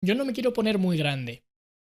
yo no me quiero poner muy grande,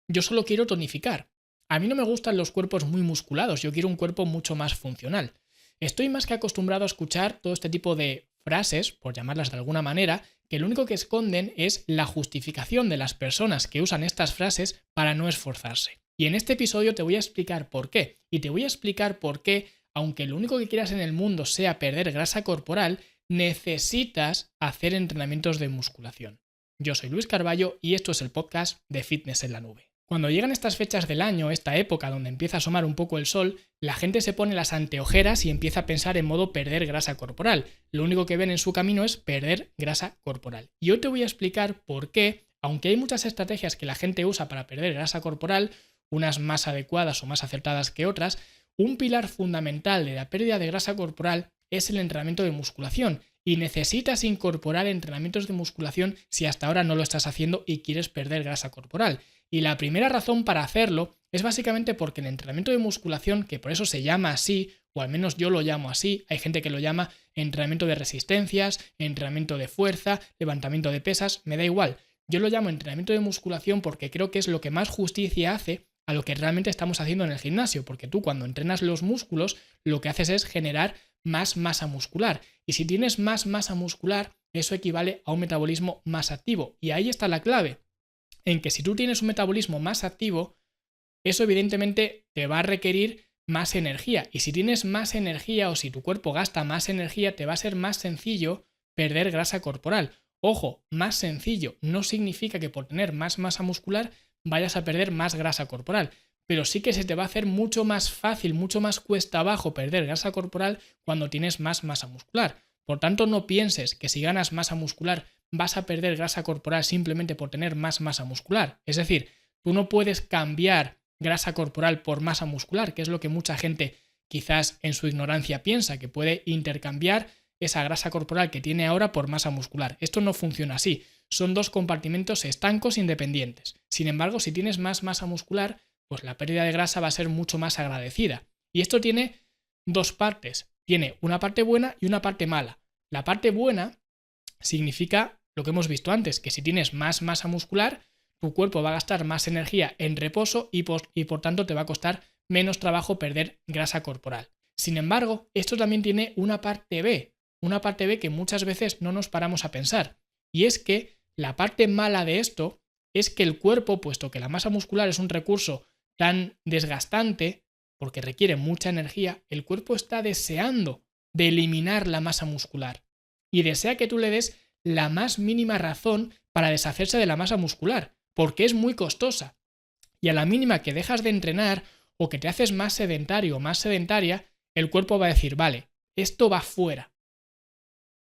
yo solo quiero tonificar. A mí no me gustan los cuerpos muy musculados, yo quiero un cuerpo mucho más funcional. Estoy más que acostumbrado a escuchar todo este tipo de frases, por llamarlas de alguna manera, que lo único que esconden es la justificación de las personas que usan estas frases para no esforzarse. Y en este episodio te voy a explicar por qué. Y te voy a explicar por qué, aunque lo único que quieras en el mundo sea perder grasa corporal, necesitas hacer entrenamientos de musculación. Yo soy Luis Carballo y esto es el podcast de Fitness en la Nube. Cuando llegan estas fechas del año, esta época donde empieza a asomar un poco el sol, la gente se pone las anteojeras y empieza a pensar en modo perder grasa corporal. Lo único que ven en su camino es perder grasa corporal. Y hoy te voy a explicar por qué, aunque hay muchas estrategias que la gente usa para perder grasa corporal, unas más adecuadas o más acertadas que otras, un pilar fundamental de la pérdida de grasa corporal es el entrenamiento de musculación. Y necesitas incorporar entrenamientos de musculación si hasta ahora no lo estás haciendo y quieres perder grasa corporal. Y la primera razón para hacerlo es básicamente porque el entrenamiento de musculación, que por eso se llama así, o al menos yo lo llamo así, hay gente que lo llama entrenamiento de resistencias, entrenamiento de fuerza, levantamiento de pesas, me da igual. Yo lo llamo entrenamiento de musculación porque creo que es lo que más justicia hace a lo que realmente estamos haciendo en el gimnasio, porque tú cuando entrenas los músculos lo que haces es generar más masa muscular. Y si tienes más masa muscular, eso equivale a un metabolismo más activo. Y ahí está la clave, en que si tú tienes un metabolismo más activo, eso evidentemente te va a requerir más energía. Y si tienes más energía o si tu cuerpo gasta más energía, te va a ser más sencillo perder grasa corporal. Ojo, más sencillo no significa que por tener más masa muscular vayas a perder más grasa corporal. Pero sí que se te va a hacer mucho más fácil, mucho más cuesta abajo perder grasa corporal cuando tienes más masa muscular. Por tanto, no pienses que si ganas masa muscular vas a perder grasa corporal simplemente por tener más masa muscular. Es decir, tú no puedes cambiar grasa corporal por masa muscular, que es lo que mucha gente quizás en su ignorancia piensa, que puede intercambiar esa grasa corporal que tiene ahora por masa muscular. Esto no funciona así. Son dos compartimentos estancos independientes. Sin embargo, si tienes más masa muscular, pues la pérdida de grasa va a ser mucho más agradecida. Y esto tiene dos partes. Tiene una parte buena y una parte mala. La parte buena significa lo que hemos visto antes, que si tienes más masa muscular, tu cuerpo va a gastar más energía en reposo y por tanto te va a costar menos trabajo perder grasa corporal. Sin embargo, esto también tiene una parte B que muchas veces no nos paramos a pensar. Y es que la parte mala de esto es que el cuerpo, puesto que la masa muscular es un recurso tan desgastante, porque requiere mucha energía, el cuerpo está deseando de eliminar la masa muscular y desea que tú le des la más mínima razón para deshacerse de la masa muscular, porque es muy costosa. Y a la mínima que dejas de entrenar o que te haces más sedentario o más sedentaria, el cuerpo va a decir, vale, esto va fuera.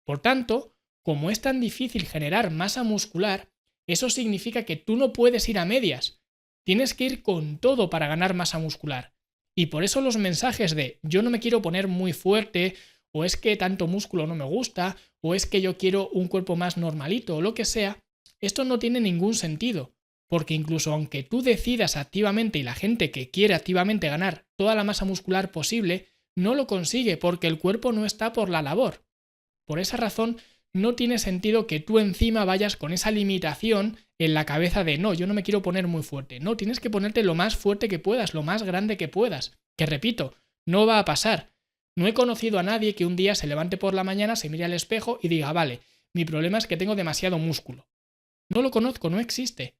Por tanto, como es tan difícil generar masa muscular, eso significa que tú no puedes ir a medias. Tienes que ir con todo para ganar masa muscular. Y por eso los mensajes de yo no me quiero poner muy fuerte, o es que tanto músculo no me gusta, o es que yo quiero un cuerpo más normalito, o lo que sea, esto no tiene ningún sentido. Porque incluso aunque tú decidas activamente y la gente que quiere activamente ganar toda la masa muscular posible, no lo consigue porque el cuerpo no está por la labor. Por esa razón, no tiene sentido que tú encima vayas con esa limitación en la cabeza de no, yo no me quiero poner muy fuerte. No, tienes que ponerte lo más fuerte que puedas, lo más grande que puedas. Que repito, no va a pasar. No he conocido a nadie que un día se levante por la mañana, se mire al espejo y diga, vale, mi problema es que tengo demasiado músculo. No lo conozco, no existe.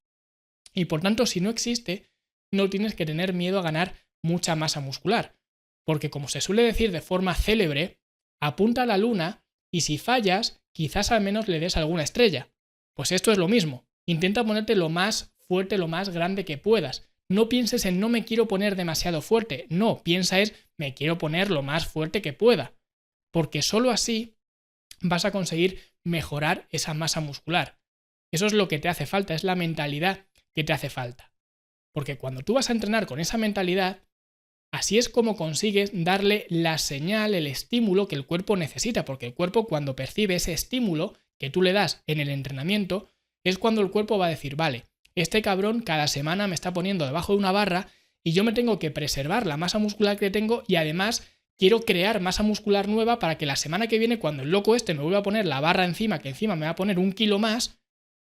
Y por tanto, si no existe, no tienes que tener miedo a ganar mucha masa muscular. Porque como se suele decir de forma célebre, apunta a la luna y si fallas, quizás al menos le des alguna estrella. Pues esto es lo mismo. Intenta ponerte lo más fuerte, lo más grande que puedas. No pienses en no me quiero poner demasiado fuerte. No, piensa es me quiero poner lo más fuerte que pueda. Porque solo así vas a conseguir mejorar esa masa muscular. Eso es lo que te hace falta, es la mentalidad que te hace falta. Porque cuando tú vas a entrenar con esa mentalidad, así es como consigues darle la señal, el estímulo que el cuerpo necesita, porque el cuerpo cuando percibe ese estímulo que tú le das en el entrenamiento, es cuando el cuerpo va a decir, vale, este cabrón cada semana me está poniendo debajo de una barra y yo me tengo que preservar la masa muscular que tengo y además quiero crear masa muscular nueva para que la semana que viene, cuando el loco este me vuelva a poner la barra encima, que encima me va a poner 1 kilo más,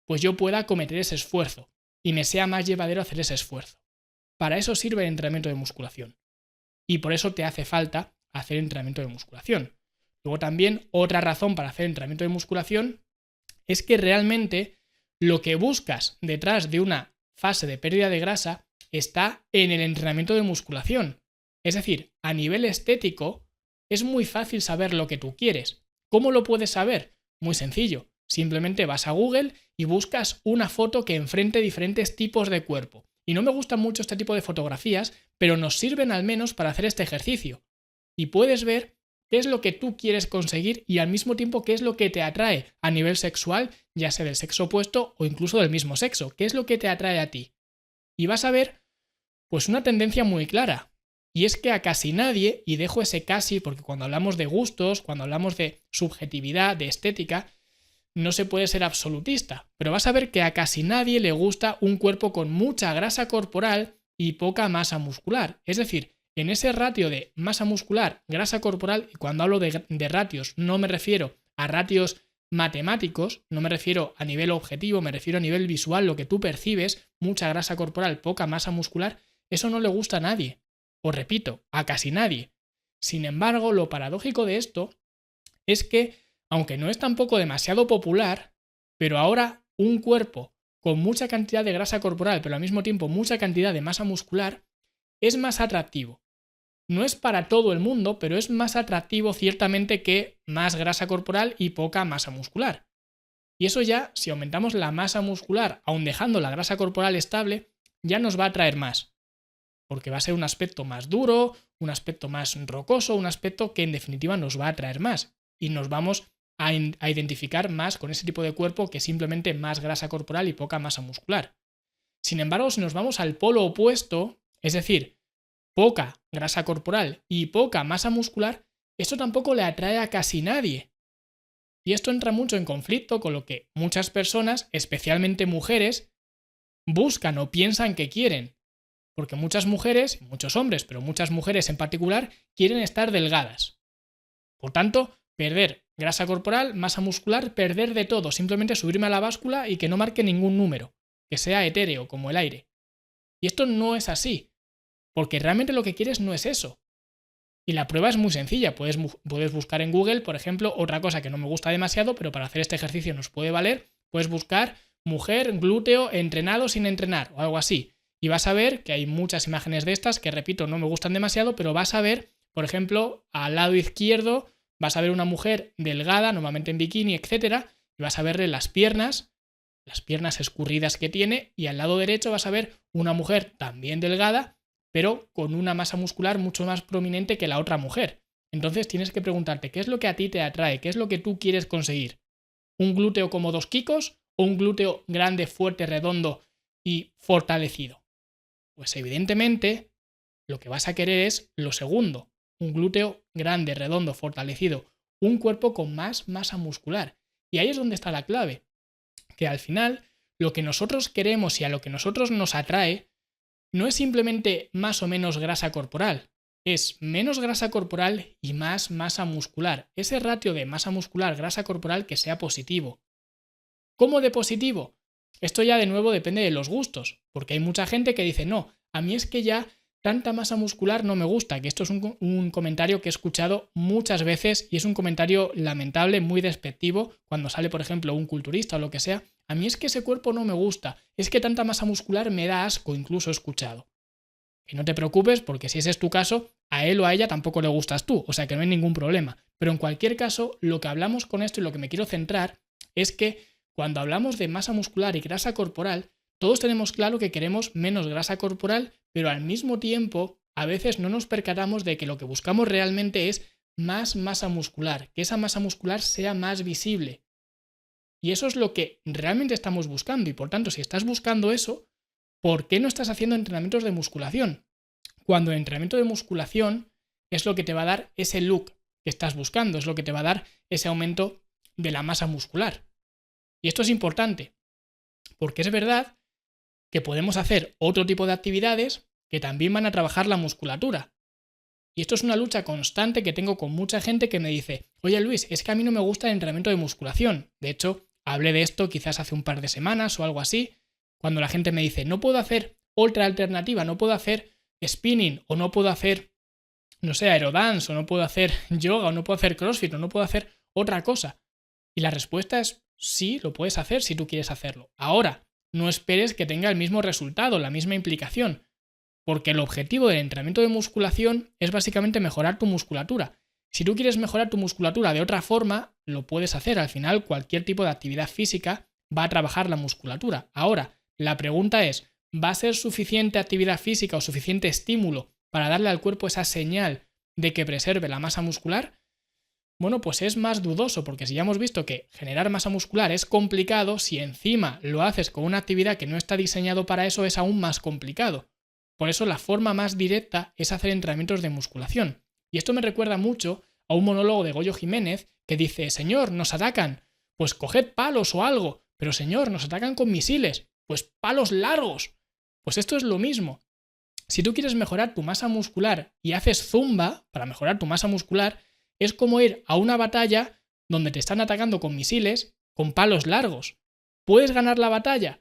pues yo pueda cometer ese esfuerzo. y me sea más llevadero hacer ese esfuerzo. Para eso sirve el entrenamiento de musculación. Y por eso te hace falta hacer entrenamiento de musculación. Luego también otra razón para hacer entrenamiento de musculación es que realmente lo que buscas detrás de una fase de pérdida de grasa está en el entrenamiento de musculación. Es decir, a nivel estético es muy fácil saber lo que tú quieres. ¿Cómo lo puedes saber? Muy sencillo. Simplemente vas a Google y buscas una foto que enfrente diferentes tipos de cuerpo. Y no me gustan mucho este tipo de fotografías, pero nos sirven al menos para hacer este ejercicio. Y puedes ver qué es lo que tú quieres conseguir y al mismo tiempo qué es lo que te atrae a nivel sexual, ya sea del sexo opuesto o incluso del mismo sexo. ¿Qué es lo que te atrae a ti? Y vas a ver, pues, una tendencia muy clara. Y es que a casi nadie, y dejo ese casi porque cuando hablamos de gustos, cuando hablamos de subjetividad, de estética, no se puede ser absolutista, pero vas a ver que a casi nadie le gusta un cuerpo con mucha grasa corporal y poca masa muscular. Es decir, en ese ratio de masa muscular, grasa corporal, y cuando hablo de ratios no me refiero a ratios matemáticos, no me refiero a nivel objetivo, me refiero a nivel visual, lo que tú percibes, mucha grasa corporal, poca masa muscular, eso no le gusta a nadie. Os repito, a casi nadie. Sin embargo, lo paradójico de esto es que, aunque no es tampoco demasiado popular, pero ahora un cuerpo con mucha cantidad de grasa corporal, pero al mismo tiempo mucha cantidad de masa muscular, es más atractivo. No es para todo el mundo, pero es más atractivo ciertamente que más grasa corporal y poca masa muscular. Y eso ya, si aumentamos la masa muscular, aun dejando la grasa corporal estable, ya nos va a atraer más. Porque va a ser un aspecto más duro, un aspecto más rocoso, un aspecto que en definitiva nos va a atraer más. Y nos vamos a identificar más con ese tipo de cuerpo que simplemente más grasa corporal y poca masa muscular. Sin embargo, si nos vamos al polo opuesto, es decir, poca grasa corporal y poca masa muscular, esto tampoco le atrae a casi nadie. Y esto entra mucho en conflicto con lo que muchas personas, especialmente mujeres, buscan o piensan que quieren. Porque muchas mujeres, muchos hombres, pero muchas mujeres en particular, quieren estar delgadas. Por tanto, perder grasa corporal, masa muscular, perder de todo, simplemente subirme a la báscula y que no marque ningún número, que sea etéreo como el aire. Y esto no es así, porque realmente lo que quieres no es eso. Y la prueba es muy sencilla, puedes buscar en Google, por ejemplo, otra cosa que no me gusta demasiado, pero para hacer este ejercicio nos puede valer, puedes buscar mujer, glúteo, entrenado sin entrenar o algo así. Y vas a ver que hay muchas imágenes de estas que, repito, no me gustan demasiado, pero vas a ver, por ejemplo, al lado izquierdo vas a ver una mujer delgada, normalmente en bikini, etcétera, y vas a verle las piernas escurridas que tiene, y al lado derecho vas a ver una mujer también delgada, pero con una masa muscular mucho más prominente que la otra mujer. Entonces tienes que preguntarte qué es lo que a ti te atrae, qué es lo que tú quieres conseguir. ¿Un glúteo como 2 kikos o un glúteo grande, fuerte, redondo y fortalecido? Pues evidentemente lo que vas a querer es lo segundo, un glúteo grande, redondo, fortalecido, un cuerpo con más masa muscular. Y ahí es donde está la clave, que al final lo que nosotros queremos y a lo que nosotros nos atrae no es simplemente más o menos grasa corporal, es menos grasa corporal y más masa muscular. Ese ratio de masa muscular, grasa corporal que sea positivo. ¿Cómo de positivo? Esto ya de nuevo depende de los gustos, porque hay mucha gente que dice, no, a mí es que ya tanta masa muscular no me gusta, que esto es un comentario que he escuchado muchas veces y es un comentario lamentable, muy despectivo, cuando sale, por ejemplo, un culturista o lo que sea. A mí es que ese cuerpo no me gusta, es que tanta masa muscular me da asco, incluso he escuchado. Y no te preocupes, porque si ese es tu caso, a él o a ella tampoco le gustas tú, o sea que no hay ningún problema. Pero en cualquier caso, lo que hablamos con esto y lo que me quiero centrar es que cuando hablamos de masa muscular y grasa corporal, todos tenemos claro que queremos menos grasa corporal, pero al mismo tiempo a veces no nos percatamos de que lo que buscamos realmente es más masa muscular, que esa masa muscular sea más visible. Y eso es lo que realmente estamos buscando y por tanto, si estás buscando eso, ¿por qué no estás haciendo entrenamientos de musculación? Cuando el entrenamiento de musculación es lo que te va a dar ese look que estás buscando, es lo que te va a dar ese aumento de la masa muscular. Y esto es importante, porque es verdad que podemos hacer otro tipo de actividades que también van a trabajar la musculatura. Y esto es una lucha constante que tengo con mucha gente que me dice, oye Luis, es que a mí no me gusta el entrenamiento de musculación. De hecho, hablé de esto quizás hace un par de semanas o algo así, Cuando la gente me dice, no puedo hacer ultra alternativa, no puedo hacer spinning, o no puedo hacer, no sé, aerodance, o no puedo hacer yoga, o no puedo hacer crossfit, o no puedo hacer otra cosa. Y la respuesta es sí, lo puedes hacer si tú quieres hacerlo. Ahora, no esperes que tenga el mismo resultado, la misma implicación, porque el objetivo del entrenamiento de musculación es básicamente mejorar tu musculatura. Si tú quieres mejorar tu musculatura de otra forma, lo puedes hacer. Al final, cualquier tipo de actividad física va a trabajar la musculatura. Ahora, la pregunta es, ¿va a ser suficiente actividad física o suficiente estímulo para darle al cuerpo esa señal de que preserve la masa muscular? Bueno, pues es más dudoso, porque si ya hemos visto que generar masa muscular es complicado, si encima lo haces con una actividad que no está diseñado para eso, es aún más complicado. Por eso la forma más directa es hacer entrenamientos de musculación. Y esto me recuerda mucho a un monólogo de Goyo Jiménez que dice, señor, nos atacan, pues coged palos o algo, pero señor, nos atacan con misiles, pues palos largos. Pues esto es lo mismo. Si tú quieres mejorar tu masa muscular y haces zumba para mejorar tu masa muscular, es como ir a una batalla donde te están atacando con misiles, con palos largos. ¿Puedes ganar la batalla?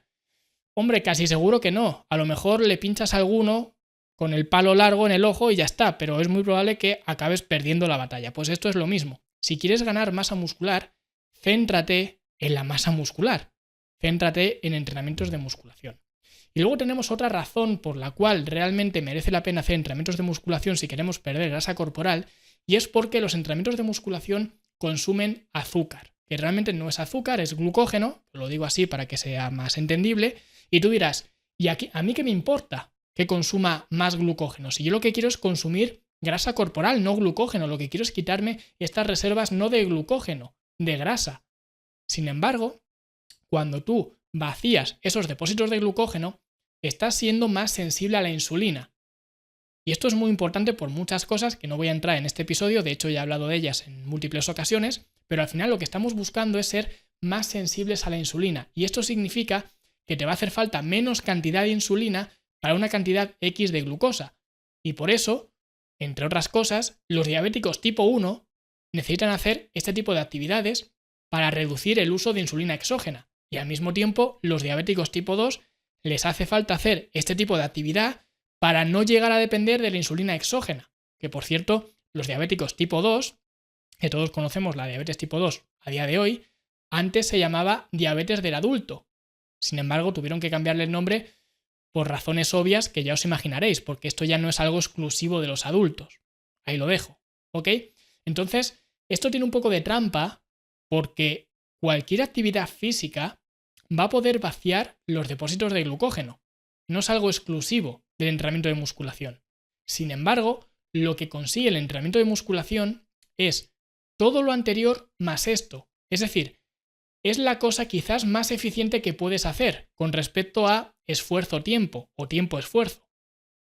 Hombre, casi seguro que no. A lo mejor le pinchas a alguno con el palo largo en el ojo y ya está, pero es muy probable que acabes perdiendo la batalla. Pues esto es lo mismo. Si quieres ganar masa muscular, céntrate en la masa muscular. Céntrate en entrenamientos de musculación. Y luego tenemos otra razón por la cual realmente merece la pena hacer entrenamientos de musculación si queremos perder grasa corporal, y es porque los entrenamientos de musculación consumen azúcar, que realmente no es azúcar, es glucógeno, lo digo así para que sea más entendible, y tú dirás, ¿y aquí, a mí qué me importa que consuma más glucógeno? Si yo lo que quiero es consumir grasa corporal, no glucógeno, lo que quiero es quitarme estas reservas no de glucógeno, de grasa. Sin embargo, cuando tú vacías esos depósitos de glucógeno, estás siendo más sensible a la insulina. Y esto es muy importante por muchas cosas que no voy a entrar en este episodio, de hecho ya he hablado de ellas en múltiples ocasiones, pero al final lo que estamos buscando es ser más sensibles a la insulina. Y esto significa que te va a hacer falta menos cantidad de insulina para una cantidad X de glucosa. Y por eso, entre otras cosas, los diabéticos tipo 1 necesitan hacer este tipo de actividades para reducir el uso de insulina exógena. Y al mismo tiempo, los diabéticos tipo 2 les hace falta hacer este tipo de actividad para no llegar a depender de la insulina exógena. Que por cierto, los diabéticos tipo 2, que todos conocemos la diabetes tipo 2 a día de hoy, antes se llamaba diabetes del adulto. Sin embargo, tuvieron que cambiarle el nombre por razones obvias que ya os imaginaréis, porque esto ya no es algo exclusivo de los adultos. Ahí lo dejo, ¿ok? Entonces, esto tiene un poco de trampa porque cualquier actividad física va a poder vaciar los depósitos de glucógeno. No es algo exclusivo del entrenamiento de musculación. Sin embargo, lo que consigue el entrenamiento de musculación es todo lo anterior más esto. Es decir, es la cosa quizás más eficiente que puedes hacer con respecto a esfuerzo-tiempo o tiempo-esfuerzo.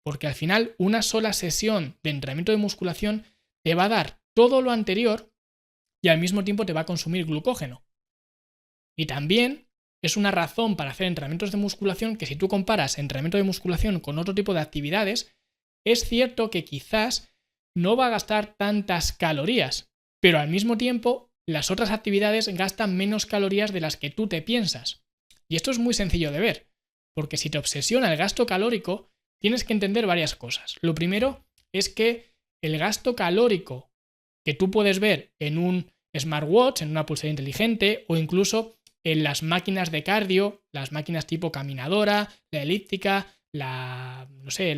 Porque al final una sola sesión de entrenamiento de musculación te va a dar todo lo anterior y al mismo tiempo te va a consumir glucógeno. Y también es una razón para hacer entrenamientos de musculación que si tú comparas entrenamiento de musculación con otro tipo de actividades, es cierto que quizás no va a gastar tantas calorías, pero al mismo tiempo las otras actividades gastan menos calorías de las que tú te piensas. Y esto es muy sencillo de ver, porque si te obsesiona el gasto calórico, tienes que entender varias cosas. Lo primero es que el gasto calórico que tú puedes ver en un smartwatch, en una pulsera inteligente o incluso en las máquinas de cardio, las máquinas tipo caminadora, la elíptica, la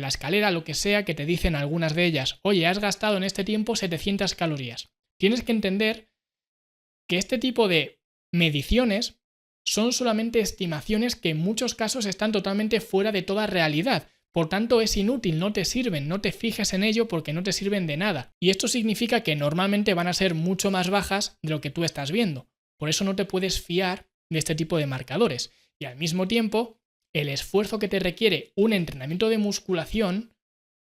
escalera, lo que sea, que te dicen algunas de ellas, oye, has gastado en este tiempo 700 calorías. Tienes que entender que este tipo de mediciones son solamente estimaciones que en muchos casos están totalmente fuera de toda realidad. Por tanto, es inútil, no te sirven, no te fijes en ello porque no te sirven de nada. Y esto significa que normalmente van a ser mucho más bajas de lo que tú estás viendo. Por eso no te puedes fiar de este tipo de marcadores. Y al mismo tiempo, el esfuerzo que te requiere un entrenamiento de musculación,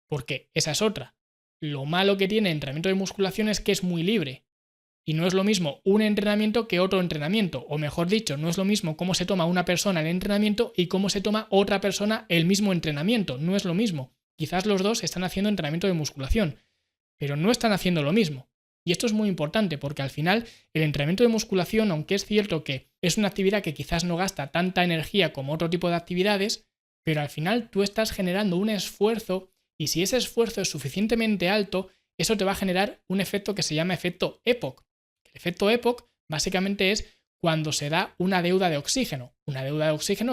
porque esa es otra. Lo malo que tiene el entrenamiento de musculación es que es muy libre. Y no es lo mismo un entrenamiento que otro entrenamiento. O mejor dicho, no es lo mismo cómo se toma una persona el entrenamiento y cómo se toma otra persona el mismo entrenamiento. No es lo mismo. Quizás los dos están haciendo entrenamiento de musculación, pero no están haciendo lo mismo. Y esto es muy importante porque al final el entrenamiento de musculación, aunque es cierto que es una actividad que quizás no gasta tanta energía como otro tipo de actividades, pero al final tú estás generando un esfuerzo y si ese esfuerzo es suficientemente alto, eso te va a generar un efecto que se llama efecto EPOC. El efecto EPOC básicamente es cuando se da una deuda de oxígeno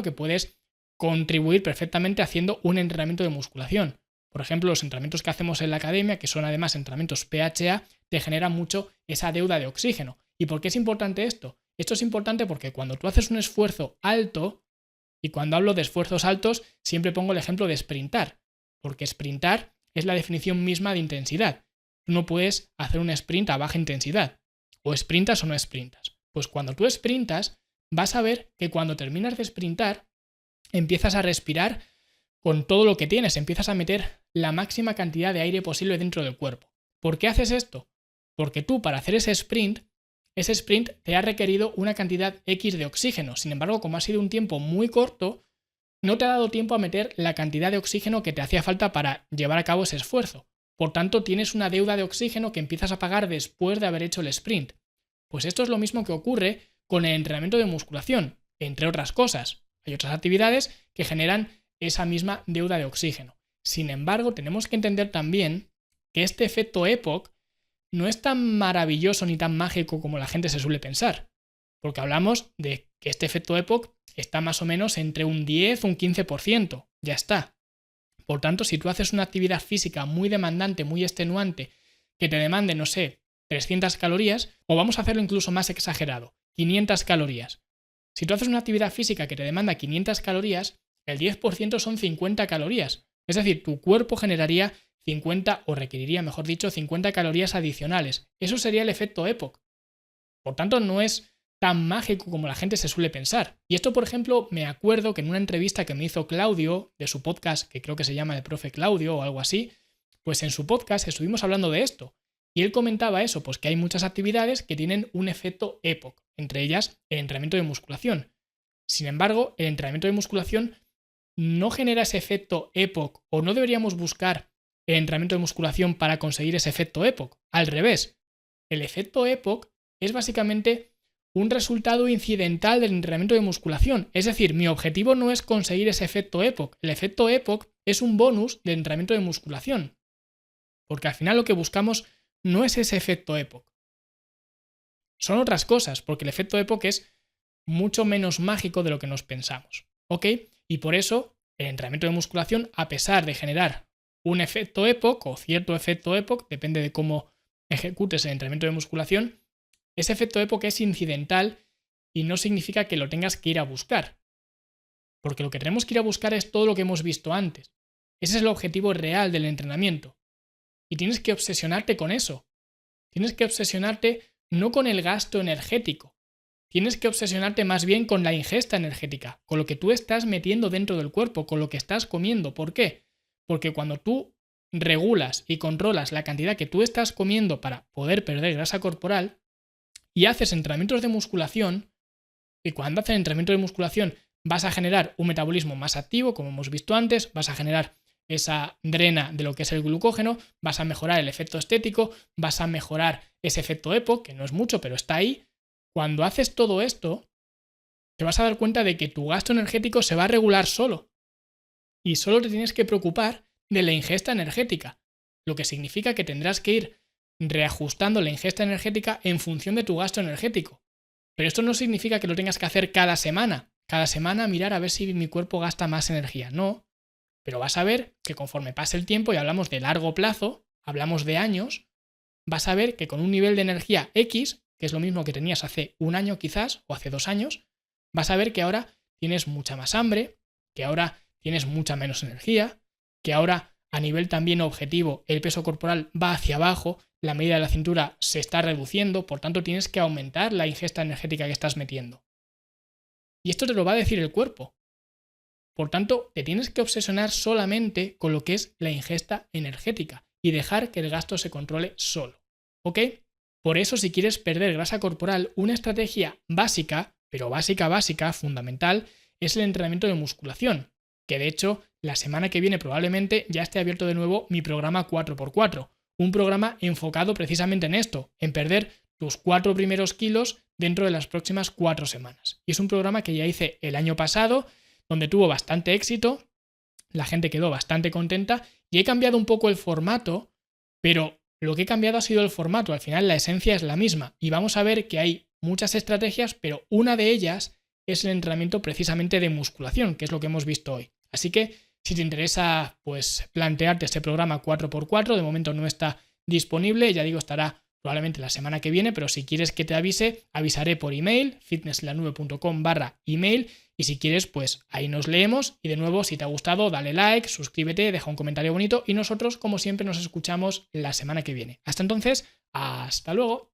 que puedes contribuir perfectamente haciendo un entrenamiento de musculación. Por ejemplo, los entrenamientos que hacemos en la academia, que son además entrenamientos PHA, te generan mucho esa deuda de oxígeno. ¿Y por qué es importante esto? Esto es importante porque cuando tú haces un esfuerzo alto, y cuando hablo de esfuerzos altos, siempre pongo el ejemplo de sprintar, porque sprintar es la definición misma de intensidad. Tú no puedes hacer un sprint a baja intensidad. O sprintas o no sprintas. Pues cuando tú sprintas, vas a ver que cuando terminas de sprintar, empiezas a respirar con todo lo que tienes, empiezas a meter la máxima cantidad de aire posible dentro del cuerpo. ¿Por qué haces esto? Porque tú para hacer ese sprint te ha requerido una cantidad X de oxígeno. Sin embargo, como ha sido un tiempo muy corto, no te ha dado tiempo a meter la cantidad de oxígeno que te hacía falta para llevar a cabo ese esfuerzo. Por tanto, tienes una deuda de oxígeno que empiezas a pagar después de haber hecho el sprint. Pues esto es lo mismo que ocurre con el entrenamiento de musculación, entre otras cosas. Hay otras actividades que generan esa misma deuda de oxígeno. Sin embargo, tenemos que entender también que este efecto EPOC no es tan maravilloso ni tan mágico como la gente se suele pensar, porque hablamos de que este efecto EPOC está más o menos entre un 10 o un 15%, ya está. Por tanto, si tú haces una actividad física muy demandante, muy extenuante, que te demande, no sé, 300 calorías, o vamos a hacerlo incluso más exagerado, 500 calorías. Si tú haces una actividad física que te demanda 500 calorías, el 10% son 50 calorías. Es decir, tu cuerpo generaría 50, o requeriría, mejor dicho, 50 calorías adicionales. Eso sería el efecto EPOC. Por tanto, no es tan mágico como la gente se suele pensar. Y esto, por ejemplo, me acuerdo que en una entrevista que me hizo Claudio, de su podcast, que creo que se llama El Profe Claudio o algo así, pues en su podcast estuvimos hablando de esto. Y él comentaba eso, pues que hay muchas actividades que tienen un efecto EPOC, entre ellas el entrenamiento de musculación. Sin embargo, el entrenamiento de musculación no genera ese efecto EPOC, o no deberíamos buscar el entrenamiento de musculación para conseguir ese efecto EPOC. Al revés, el efecto EPOC es básicamente un resultado incidental del entrenamiento de musculación. Es decir, mi objetivo no es conseguir ese efecto EPOC. El efecto EPOC es un bonus del entrenamiento de musculación. Porque al final lo que buscamos no es ese efecto EPOC. Son otras cosas, porque el efecto EPOC es mucho menos mágico de lo que nos pensamos. ¿Ok? Y por eso el entrenamiento de musculación, a pesar de generar un efecto EPOC o cierto efecto EPOC, depende de cómo ejecutes el entrenamiento de musculación, ese efecto EPOC es incidental y no significa que lo tengas que ir a buscar. Porque lo que tenemos que ir a buscar es todo lo que hemos visto antes. Ese es el objetivo real del entrenamiento. Y tienes que obsesionarte con eso. Tienes que obsesionarte no con el gasto energético. Tienes que obsesionarte más bien con la ingesta energética, con lo que tú estás metiendo dentro del cuerpo, con lo que estás comiendo. ¿Por qué? Porque cuando tú regulas y controlas la cantidad que tú estás comiendo para poder perder grasa corporal y haces entrenamientos de musculación, y cuando haces entrenamiento de musculación vas a generar un metabolismo más activo, como hemos visto antes, vas a generar esa drena de lo que es el glucógeno, vas a mejorar el efecto estético, vas a mejorar ese efecto EPOC, que no es mucho, pero está ahí. Cuando haces todo esto, te vas a dar cuenta de que tu gasto energético se va a regular solo. Y solo te tienes que preocupar de la ingesta energética, lo que significa que tendrás que ir reajustando la ingesta energética en función de tu gasto energético. Pero esto no significa que lo tengas que hacer cada semana. Cada semana mirar a ver si mi cuerpo gasta más energía. No. Pero vas a ver que conforme pase el tiempo, y hablamos de largo plazo, hablamos de años, vas a ver que con un nivel de energía X, que es lo mismo que tenías hace un año quizás, o hace 2 años, vas a ver que ahora tienes mucha más hambre, que ahora tienes mucha menos energía, que ahora a nivel también objetivo el peso corporal va hacia abajo, la medida de la cintura se está reduciendo, por tanto tienes que aumentar la ingesta energética que estás metiendo. Y esto te lo va a decir el cuerpo. Por tanto, te tienes que obsesionar solamente con lo que es la ingesta energética y dejar que el gasto se controle solo. ¿Ok? Por eso, si quieres perder grasa corporal, una estrategia básica, pero básica, fundamental, es el entrenamiento de musculación. Que de hecho, la semana que viene probablemente ya esté abierto de nuevo mi programa 4x4. un programa enfocado precisamente en esto, en perder tus 4 primeros kilos dentro de las próximas 4 semanas. Y es un programa que ya hice el año pasado, donde tuvo bastante éxito, la gente quedó bastante contenta y he cambiado un poco el formato, pero lo que he cambiado ha sido el formato, al final la esencia es la misma y vamos a ver que hay muchas estrategias, pero una de ellas es el entrenamiento precisamente de musculación, que es lo que hemos visto hoy. Así que si te interesa pues plantearte este programa 4x4, de momento no está disponible, ya digo, estará probablemente la semana que viene, pero si quieres que te avise, avisaré por email, fitnesslanube.com/email, y si quieres, pues ahí nos leemos. Y de nuevo, si te ha gustado, dale like, suscríbete, deja un comentario bonito y nosotros, como siempre, nos escuchamos la semana que viene. Hasta entonces, hasta luego.